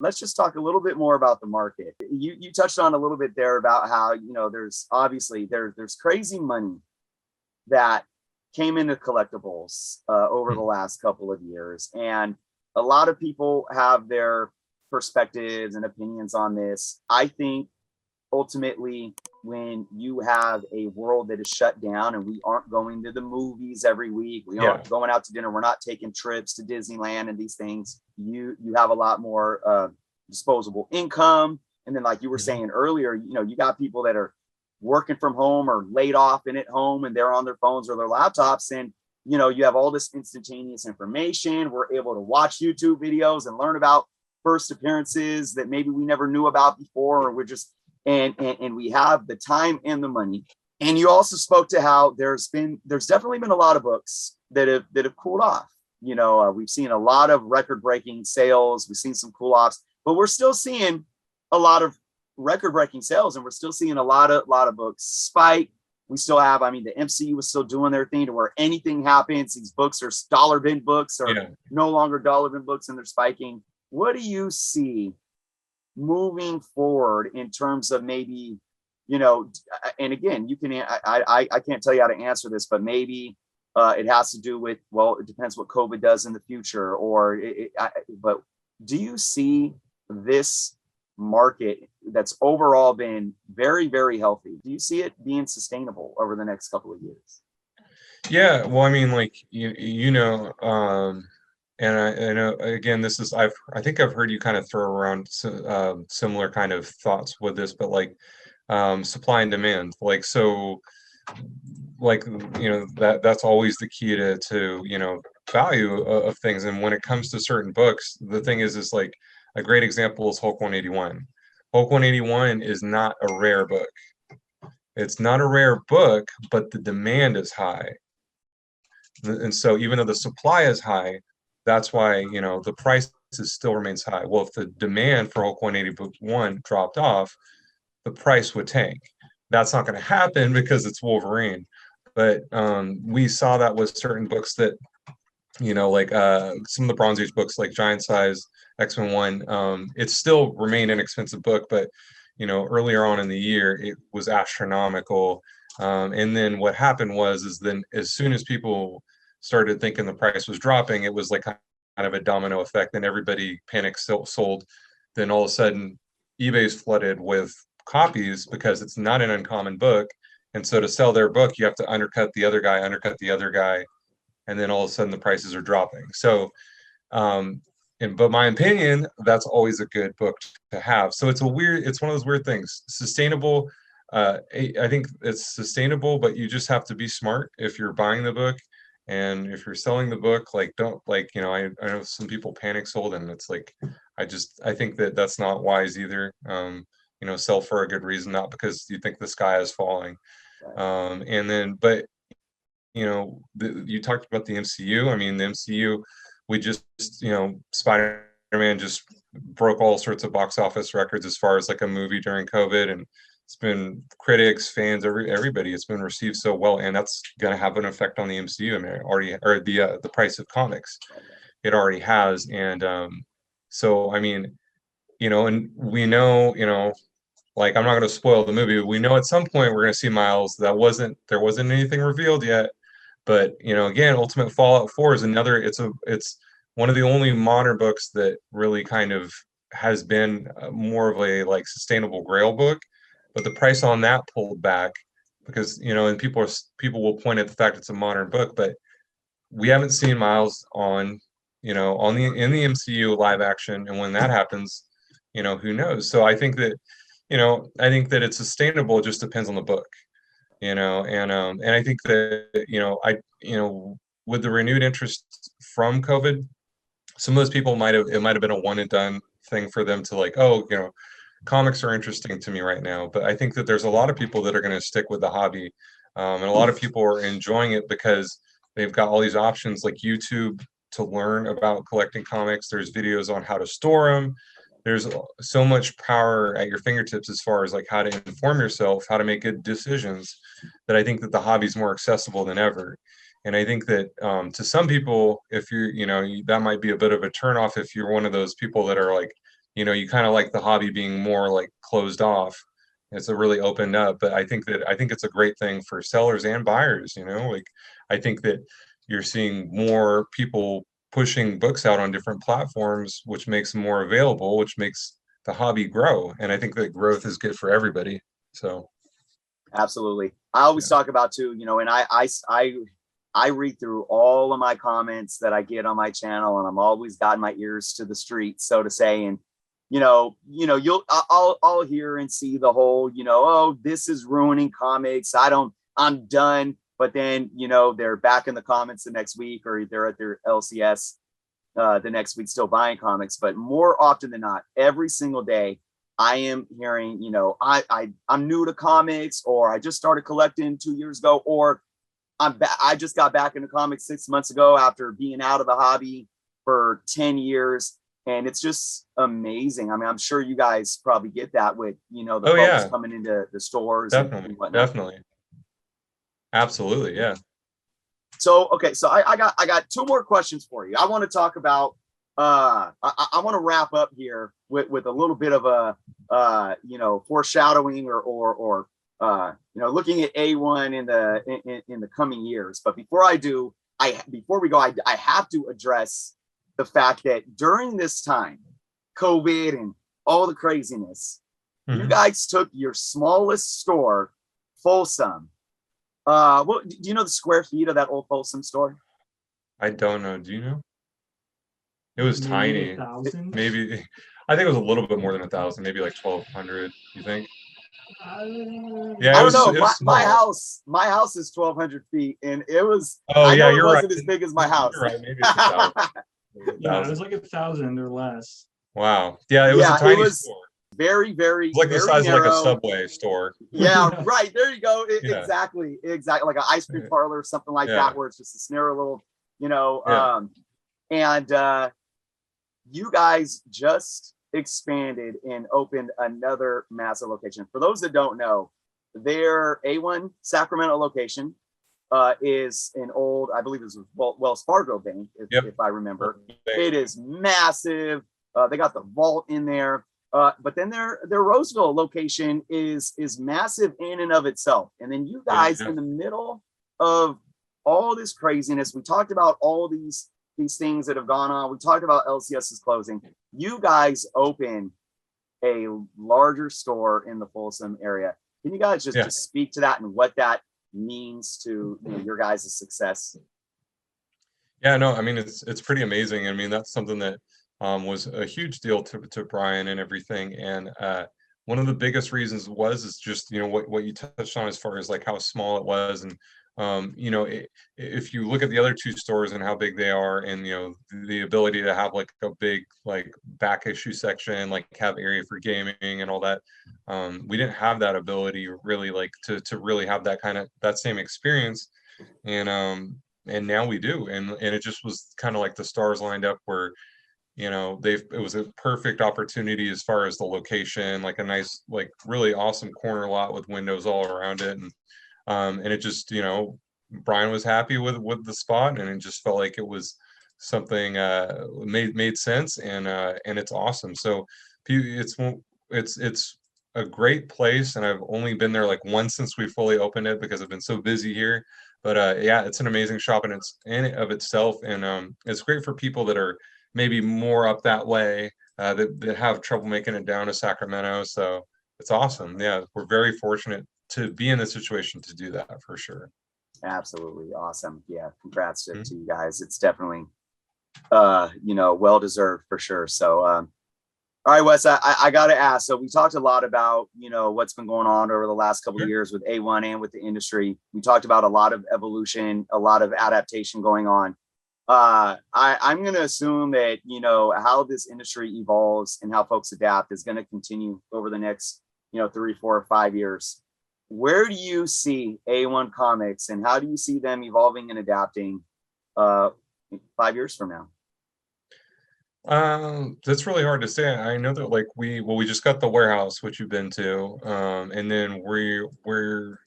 Let's just talk a little bit more about the market. You touched on a little bit there about how, there's obviously there's crazy money that came into collectibles over the last couple of years. And a lot of people have their perspectives and opinions on this. I think ultimately, when you have a world that is shut down and we aren't going to the movies every week, we aren't going out to dinner, we're not taking trips to Disneyland and these things, you have a lot more disposable income. And then, like you were saying earlier, you got people that are working from home or laid off and at home, and they're on their phones or their laptops, and you have all this instantaneous information. We're able to watch YouTube videos and learn about first appearances that maybe we never knew about before, or we're just and we have the time and the money. And you also spoke to how there's definitely been a lot of books that have cooled off. We've seen a lot of record-breaking sales, we've seen some cool offs, but we're still seeing a lot of record-breaking sales, and we're still seeing a lot of books spike. We still have, the MCU was still doing their thing to where anything happens, these books are dollar bin books, or no longer dollar bin books, and they're spiking. What do you see moving forward in terms of maybe, and again, you can, I can't tell you how to answer this, but maybe it has to do with, well, it depends what COVID does in the future, but do you see this market that's overall been very, very healthy? Do you see it being sustainable over the next couple of years? Yeah, well, like and I know, again, this is I think I've heard you kind of throw around similar kind of thoughts with this, but like supply and demand, like so, like that's always the key to value of things. And when it comes to certain books, the thing is like a great example is Hulk 181. Hulk 181 is not a rare book. It's not a rare book, but the demand is high. And so even though the supply is high, that's why, the price still remains high. Well, if the demand for Hulk 181 dropped off, the price would tank. That's not going to happen because it's Wolverine. But we saw that with certain books that, like some of the Bronze Age books, like Giant Size, X-Men 1, it still remained an expensive book, but earlier on in the year it was astronomical. And then what happened is then as soon as people started thinking the price was dropping, it was like kind of a domino effect, and everybody panicked, sold. Then all of a sudden eBay's flooded with copies because it's not an uncommon book, and so to sell their book you have to undercut the other guy, and then all of a sudden the prices are dropping. So but my opinion, that's always a good book to have. So it's one of those weird things. Sustainable, I think it's sustainable, but you just have to be smart if you're buying the book. And if you're selling the book, like, don't, like, I know some people panic sold, and it's like, I think that that's not wise either. Sell for a good reason, not because you think the sky is falling. And then, but, you talked about the MCU. The MCU, we just, Spider-Man just broke all sorts of box office records as far as like a movie during COVID, and it's been critics, fans, everybody. It's been received so well, and that's going to have an effect on the MCU. It already, or the price of comics, it already has. And so and we know, like, I'm not going to spoil the movie, but we know at some point we're going to see Miles. There wasn't anything revealed yet, but again, Ultimate Fallout 4 is another. It's one of the only modern books that really kind of has been more of a like sustainable Grail book. But the price on that pulled back because and people will point at the fact it's a modern book, but we haven't seen Miles on in the MCU live action, and when that happens, who knows? So I think that it's sustainable. It just depends on the book, and I think that with the renewed interest from COVID, some of those people might have been a one and done thing for them to like, comics are interesting to me right now. But I think that there's a lot of people that are going to stick with the hobby, and a lot of people are enjoying it because they've got all these options like YouTube to learn about collecting comics. There's videos on how to store them. There's so much power at your fingertips as far as like how to inform yourself, how to make good decisions, that I think that the hobby is more accessible than ever. And I think that to some people, if that might be a bit of a turnoff if you're one of those people that are like, you kind of like the hobby being more like closed off. It's a really opened up, but I think it's a great thing for sellers and buyers, like I think that you're seeing more people pushing books out on different platforms, which makes them more available, which makes the hobby grow. And I think that growth is good for everybody. So Absolutely. I always yeah. talk about too, and I read through all of my comments that I get on my channel, and I'm always got my ears to the street, so to say. And I'll hear and see the whole, oh, this is ruining comics. I'm done. But then, they're back in the comments the next week, or they're at their LCS the next week still buying comics. But more often than not, every single day, I am hearing, I'm new to comics, or I just started collecting 2 years ago, or I just got back into comics 6 months ago after being out of the hobby for 10 years. And it's just amazing. I mean, I'm sure you guys probably get that with, the Oh folks yeah, coming into the stores definitely, and whatnot. definitely. Absolutely, yeah. So, okay, so I got two more questions for you. I want to talk about, I want to wrap up here with a little bit of a, foreshadowing or looking at A1 in the coming years. But before I do, before we go, I have to address the fact that during this time, COVID and all the craziness, you guys took your smallest store, Folsom. Well, do you know the square feet of that old Folsom store? I don't know. Do you know? It was Maybe tiny. 1,000. Maybe I think it was a little bit more than 1,000, maybe like 1,200. You think? Yeah, I it don't was know. it was My house is 1,200 feet, and it was. Oh I yeah, know it you're right. wasn't as big as my house. You're right. Maybe it's 1,000. Maybe Yeah, it 1,000. was like 1,000 or less. Wow. Yeah, it was a Yeah, it tiny was store. very, very, It's like the very size of like a narrow. Subway store. Yeah, right. There you go. Yeah. Exactly, like an ice cream parlor or something like Yeah. that, where it's just a narrow little, Yeah. and you guys just expanded and opened another massive location. For those that don't know, their A1 Sacramento location is an old, I believe it was Wells Fargo bank, if I remember. It is massive. They got the vault in there. But then their Roseville location is massive in and of itself. And then you guys in the middle of all this craziness, we talked about all these things that have gone on. We talked about LCS's closing. You guys open a larger store in the Folsom area. Can you guys just speak to that and what that means to your guys' success? Yeah, no, I mean it's pretty amazing. I mean, that's something that was a huge deal to Brian and everything. And one of the biggest reasons is just what you touched on as far as like how small it was. And if you look at the other two stores and how big they are, and the ability to have like a big like back issue section, like have area for gaming and all that, we didn't have that ability really, like to really have that same experience. And now we do, and it just was kind of like the stars lined up where it was a perfect opportunity as far as the location, like a nice, like really awesome corner lot with windows all around it. And it just, Brian was happy with the spot, and it just felt like it was something made sense, and it's awesome. So it's a great place, and I've only been there like once since we fully opened it because I've been so busy here. But yeah, it's an amazing shop in and of itself, and it's great for people that are maybe more up that way, that have trouble making it down to Sacramento. So it's awesome. Yeah, we're very fortunate to be in the situation to do that, for sure. Absolutely awesome. Yeah, congrats to you guys. It's definitely well deserved for sure. So all right, Wes, I gotta ask. So we talked a lot about what's been going on over the last couple of years with A1 and with the industry. We talked about a lot of evolution, a lot of adaptation going on. I'm going to assume that, how this industry evolves and how folks adapt is going to continue over the next, 3, 4, 5 years. Where do you see A1 Comics, and how do you see them evolving and adapting 5 years from now? That's really hard to say. I know that we just got the warehouse, which you've been to, and then we're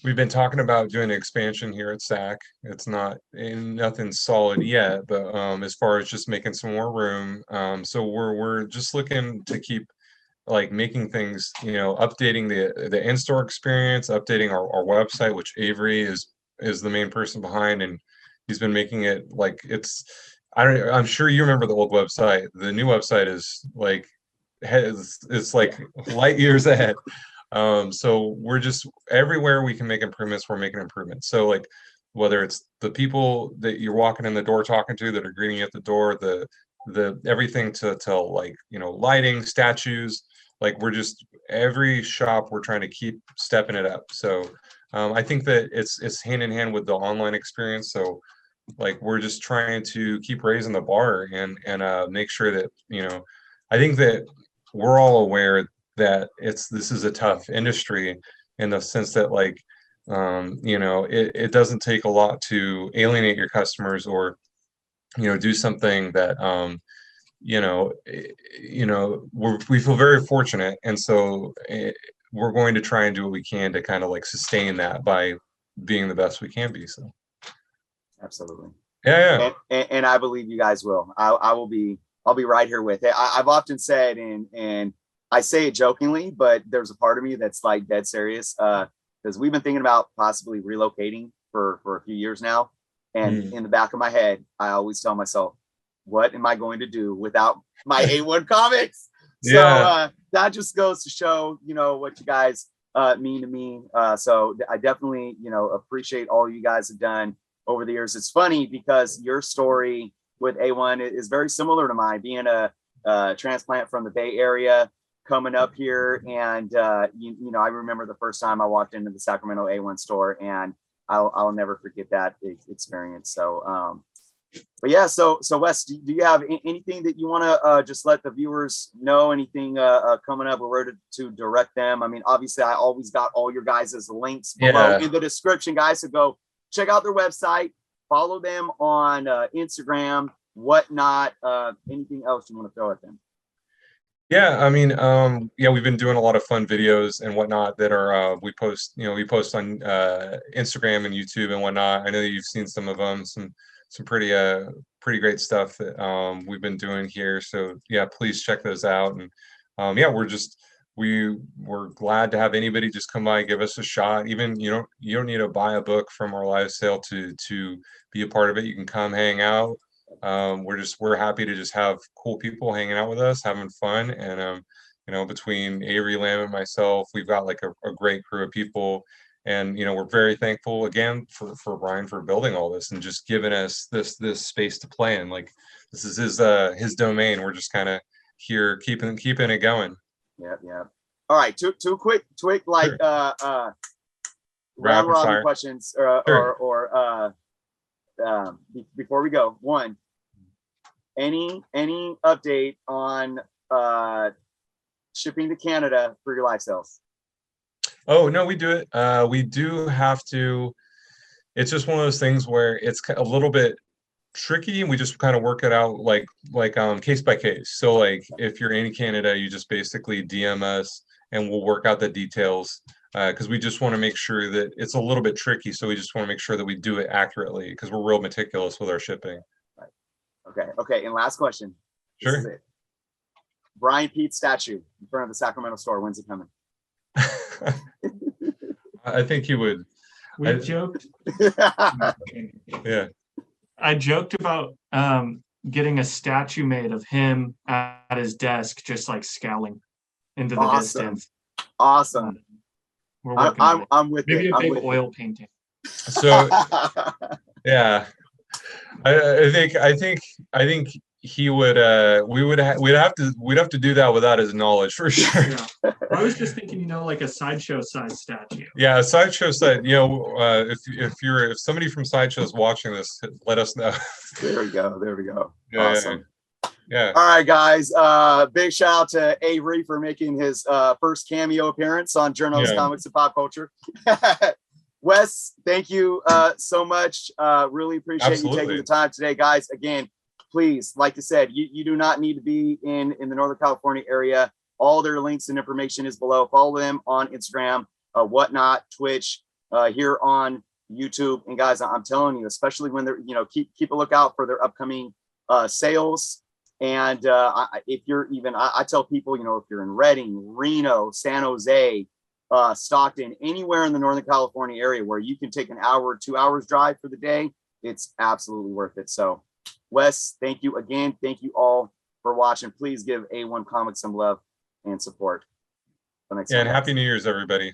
we've been talking about doing an expansion here at SAC. It's not nothing solid yet, but as far as just making some more room, so we're just looking to keep like making things, updating the in-store experience, updating our website, which Avery is the main person behind, and he's been making it like I'm sure you remember the old website. The new website is like it's like light years ahead. So we're just everywhere we can make improvements, we're making improvements. So like whether it's the people that you're walking in the door talking to that are greeting you at the door, the everything to like, lighting, statues, like we're just every shop we're trying to keep stepping it up. So I think that it's hand in hand with the online experience. So like we're just trying to keep raising the bar and make sure that, I think that we're all aware that this is a tough industry in the sense that like it doesn't take a lot to alienate your customers or do something that we feel very fortunate, and so we're going to try and do what we can to kind of like sustain that by being the best we can be. So Absolutely. yeah. And I believe you guys will. I'll be right here with it. I've often said, and I say it jokingly, but there's a part of me that's like dead serious, because we've been thinking about possibly relocating for a few years now. And in the back of my head, I always tell myself, what am I going to do without my A1 comics? So that just goes to show, what you guys mean to me. So I definitely, appreciate all you guys have done over the years. It's funny because your story with A1 is very similar to mine, being a transplant from the Bay Area, coming up here. And, I remember the first time I walked into the Sacramento A1 store, and I'll never forget that experience. So, but yeah, so Wes, do you have anything that you want to just let the viewers know? Anything coming up, where to direct them? I mean, obviously, I always got all your guys' links below in the description, guys. So go check out their website, follow them on Instagram, whatnot. Anything else you want to throw at them? Yeah, I mean, we've been doing a lot of fun videos and whatnot that are we post on Instagram and YouTube and whatnot. I know you've seen some of them, some pretty great stuff that we've been doing here. So yeah, please check those out. And we're glad to have anybody just come by and give us a shot. Even you don't need to buy a book from our live sale to be a part of it. You can come hang out. We're happy to just have cool people hanging out with us, having fun. And between Avery, Lamb, and myself, we've got like a great crew of people. And we're very thankful again for Brian for building all this and just giving us this space to play in. Like this is his domain. We're just kind of here keeping it going. Yeah. All right, two quick like Sure. round robin fire questions Sure. or before we go. One, any update on shipping to Canada for your live sales? Oh no, we do it. We do have to. It's just one of those things where it's a little bit tricky, and we just kind of work it out like case by case. So like if you're in Canada, you just basically DM us, and we'll work out the details. Because we just want to make sure that it's a little bit tricky. So we just want to make sure that we do it accurately because we're real meticulous with our shipping. Right. Okay. And last question. This is Sure. it. Brian Pete statue in front of the Sacramento store. When's it coming? I think he would. We joked. Yeah. I joked about getting a statue made of him at his desk, just like scowling into the distance. Awesome. We're working on it. I'm with Maybe it. a big oil painting. So yeah, I think he would. We'd have to do that without his knowledge for sure. Yeah. I was just thinking, like a sideshow size statue. Yeah, a sideshow side. If somebody from Sideshow is watching this, let us know. There we go. Yeah, awesome. Yeah. All right, guys. Big shout out to Avery for making his first cameo appearance on Journals, Comics, and Pop Culture. Wes, thank you so much. Really appreciate you taking the time today, guys. Again, please, like I said, you do not need to be in the Northern California area. All their links and information is below. Follow them on Instagram, whatnot, Twitch, here on YouTube. And guys, I'm telling you, especially when they're, you know, keep a lookout for their upcoming sales. And if you're even, I tell people, you know, if you're in Redding, Reno, San Jose, Stockton, anywhere in the Northern California area where you can take an hour or 2 hours drive for the day, it's absolutely worth it. So Wes, thank you again. Thank you all for watching. Please give A1 Comics some love and support. Yeah, and Happy New Year's, everybody.